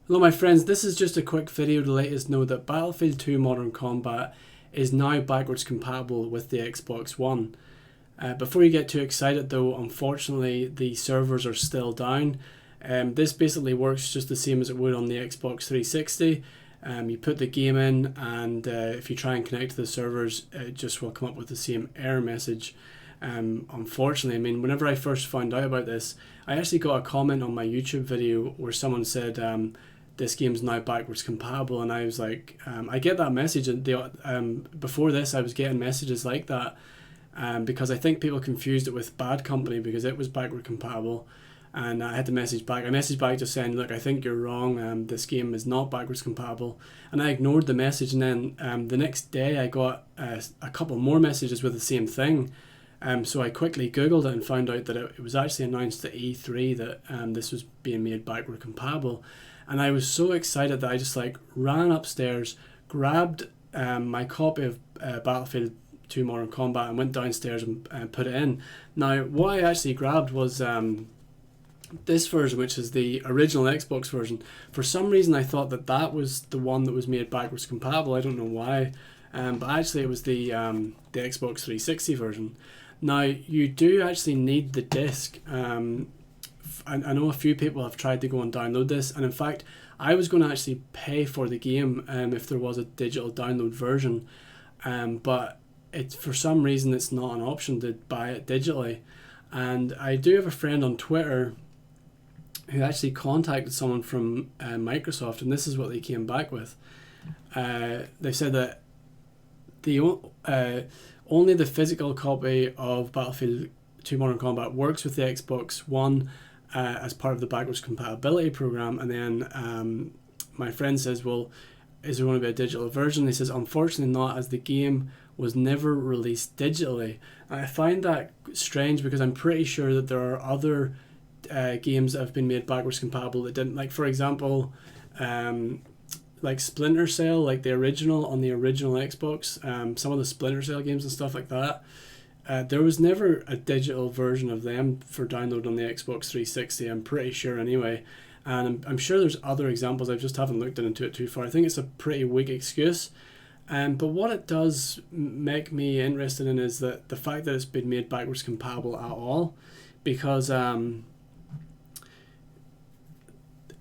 Hello my friends, this is just a quick video to let us know that Battlefield 2 Modern Combat is now backwards compatible with the Xbox One. Before you get too excited though, unfortunately the servers are still down. This basically works just the same as it would on the Xbox 360. You put the game in and if you try and connect to the servers, it just will come up with the same error message. Unfortunately, I mean, whenever I first found out about this, I actually got a comment on my YouTube video where someone said this game's now backwards compatible, and I was like, I get that message, and before this I was getting messages like that because I think people confused it with Bad Company because it was backward compatible, and I had to message back. I messaged back just saying, look, I think you're wrong, this game is not backwards compatible, and I ignored the message, and then the next day I got a couple more messages with the same thing. So I quickly googled it and found out that it was actually announced at E3 that this was being made backward compatible, and I was so excited that I just like ran upstairs, grabbed my copy of Battlefield 2 Modern Combat and went downstairs and put it in. Now what I actually grabbed was this version, which is the original Xbox version. For some reason I thought that that was the one that was made backwards compatible. I don't know why, but actually it was the Xbox 360 version. Now you do actually need the disc. I know a few people have tried to go and download this, and in fact I was going to actually pay for the game if there was a digital download version, but for some reason it's not an option to buy it digitally. And I do have a friend on Twitter who actually contacted someone from Microsoft, and this is what they came back with. They said that the only the physical copy of Battlefield 2 Modern Combat works with the Xbox One as part of the backwards compatibility program. And then my friend says, well, is there going to be a digital version? He says, unfortunately not, as the game was never released digitally. And I find that strange because I'm pretty sure that there are other games that have been made backwards compatible that didn't. Like, for example, like Splinter Cell, like the original on the original Xbox, some of the Splinter Cell games and stuff like that, there was never a digital version of them for download on the Xbox 360, I'm pretty sure anyway. And I'm sure there's other examples, I just haven't looked into it too far. I think it's a pretty weak excuse. But what it does make me interested in is that the fact that it's been made backwards compatible at all, because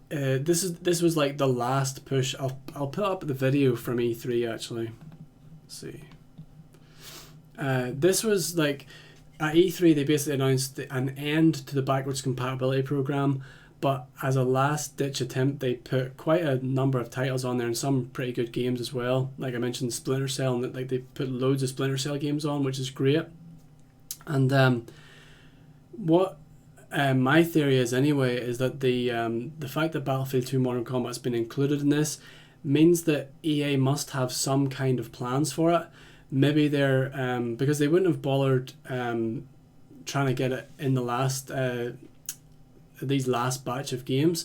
this was like the last push. I'll put up the video from E3 actually. Let's see. This was like at E3 they basically announced an end to the backwards compatibility program, but as a last ditch attempt they put quite a number of titles on there and some pretty good games as well. Like I mentioned Splinter Cell, and like they put loads of Splinter Cell games on, which is great. And what my theory is anyway is that the fact that Battlefield 2 Modern Combat's been included in this means that EA must have some kind of plans for it. Maybe they're because they wouldn't have bothered trying to get it in the last these last batch of games,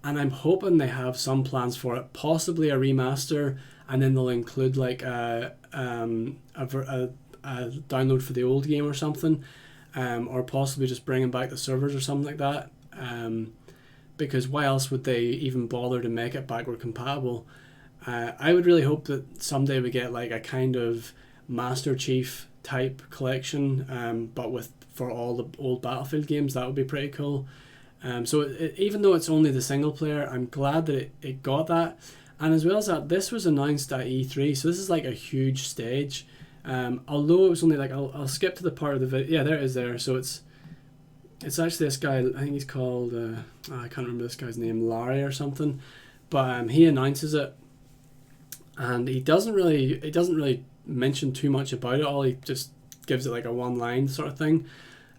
and I'm hoping they have some plans for it, possibly a remaster, and then they'll include like a download for the old game or something, or possibly just bringing back the servers or something like that, because why else would they even bother to make it backward compatible? I would really hope that someday we get like a kind of Master Chief type collection, but for all the old Battlefield games. That would be pretty cool. So even though it's only the single player, I'm glad that it got that. And as well as that, this was announced at E3, so this is like a huge stage. Although it was only like, I'll skip to the part of the video. Yeah, there it is there. So it's actually this guy, I think he's called, I can't remember this guy's name, Larry or something. But he announces it, and he doesn't really mention too much about it all. He just gives it like a one line sort of thing.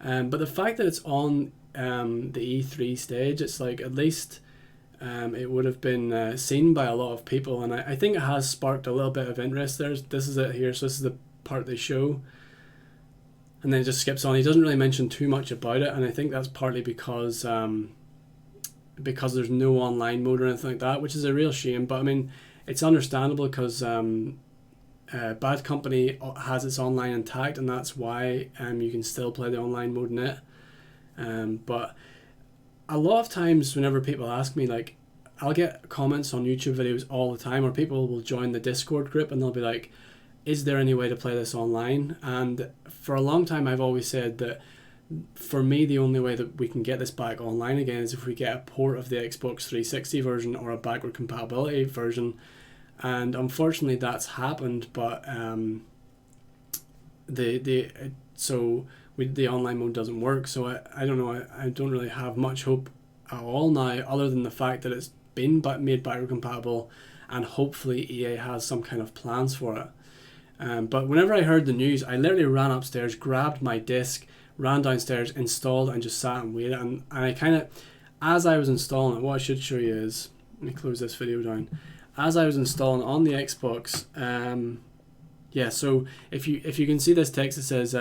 But the fact that it's on the E3 stage, it's like at least it would have been seen by a lot of people, and I think it has sparked a little bit of interest there. This is it here, so this is the part they show, and then it just skips on. He doesn't really mention too much about it, and I think that's partly because there's no online mode or anything like that, which is a real shame. But I mean, it's understandable because Bad Company has its online intact, and that's why you can still play the online mode in it. But a lot of times whenever people ask me like, I'll get comments on YouTube videos all the time, or people will join the Discord group and they'll be like, is there any way to play this online? And for a long time I've always said that for me the only way that we can get this back online again is if we get a port of the Xbox 360 version or a backward compatibility version. And unfortunately that's happened, but the online mode doesn't work, so I don't know, I don't really have much hope at all now, other than the fact that it's been made backward compatible and hopefully EA has some kind of plans for it. But whenever I heard the news, I literally ran upstairs, grabbed my disc, ran downstairs, installed, and just sat and waited. And I kind of, as I was installing it, what I should show you is, let me close this video down. As I was installing on the Xbox, yeah, so if you can see this text, it says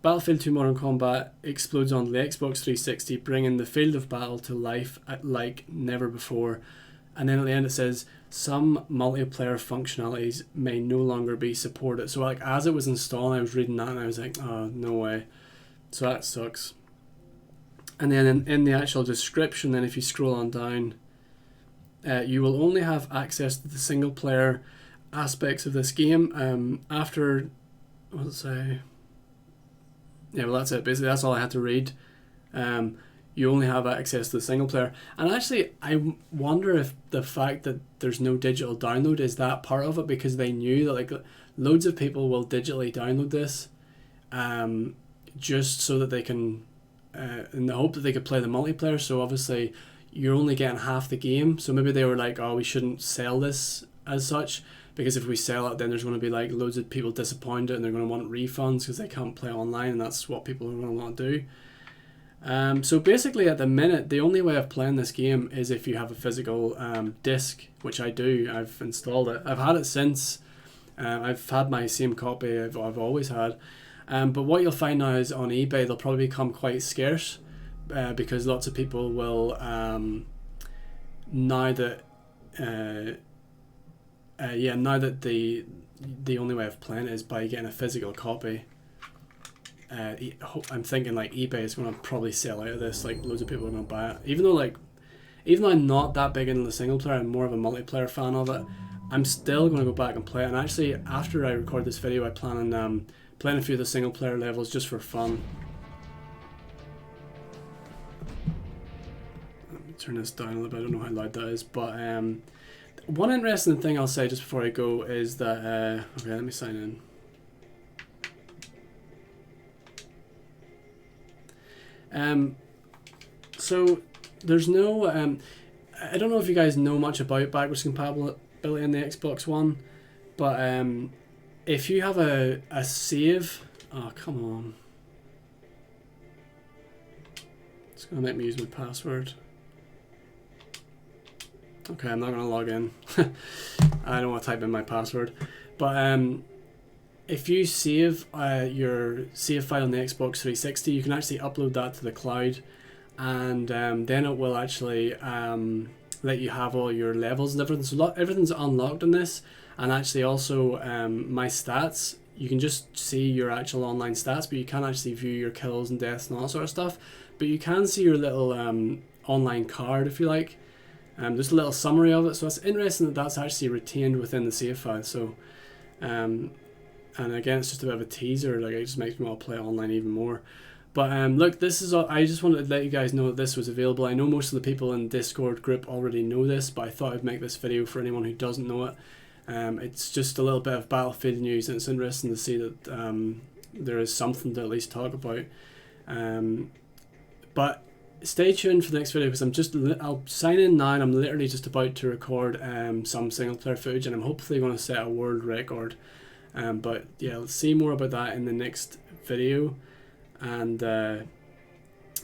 Battlefield 2 Modern Combat explodes onto the Xbox 360, bringing the field of battle to life like never before. And then at the end it says some multiplayer functionalities may no longer be supported. So like as it was installing, I was reading that and I was like, oh, no way. So that sucks. And then in the actual description, then if you scroll on down, you will only have access to the single player aspects of this game after, what does it say? Yeah, well that's it. Basically that's all I had to read. You only have access to the single player. And actually I wonder if the fact that there's no digital download is that part of it, because they knew that like loads of people will digitally download this just so that they can in the hope that they could play the multiplayer. So obviously you're only getting half the game, so maybe they were like, oh, we shouldn't sell this as such, because if we sell it then there's going to be like loads of people disappointed and they're going to want refunds because they can't play online, and that's what people are going to want to do. So basically at the minute the only way of playing this game is if you have a physical disc, which I do. I've installed it, I've had it since, I've had my same copy I've always had, but what you'll find now is on eBay they'll probably become quite scarce because lots of people will now that the only way of playing it is by getting a physical copy. I'm thinking like eBay is going to probably sell out of this, like loads of people are going to buy it, even though I'm not that big into the single player, I'm more of a multiplayer fan of it. I'm still going to go back and play it, and actually after I record this video I plan on playing a few of the single player levels just for fun. Let me turn this down a little bit, I don't know how loud that is, but one interesting thing I'll say just before I go is that okay, let me sign in. So there's no I don't know if you guys know much about backwards compatibility in the Xbox One, but if you have a save, oh come on, it's gonna make me use my password. Okay, I'm not gonna log in. I don't want to type in my password, but if you save your save file on the Xbox 360, you can actually upload that to the cloud, and then it will actually let you have all your levels and everything. So everything's unlocked in this, and actually also my stats. You can just see your actual online stats, but you can't actually view your kills and deaths and all that sort of stuff. But you can see your little online card if you like. There's a little summary of it, so it's interesting that that's actually retained within the save file. So and again, it's just a bit of a teaser, like it just makes me want to play online even more. But look, this is all, I just wanted to let you guys know that this was available. I know most of the people in the Discord group already know this, but I thought I'd make this video for anyone who doesn't know it. It's just a little bit of Battlefield news, and it's interesting to see that there is something to at least talk about. But stay tuned for the next video, because I'll sign in now and I'm literally just about to record some single player footage, and I'm hopefully going to set a world record. But yeah, let's see more about that in the next video. And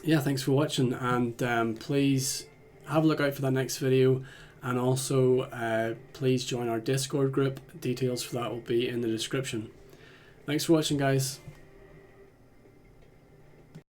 yeah, thanks for watching, and please have a look out for that next video, and also please join our Discord group. Details for that will be in the description. Thanks for watching, guys.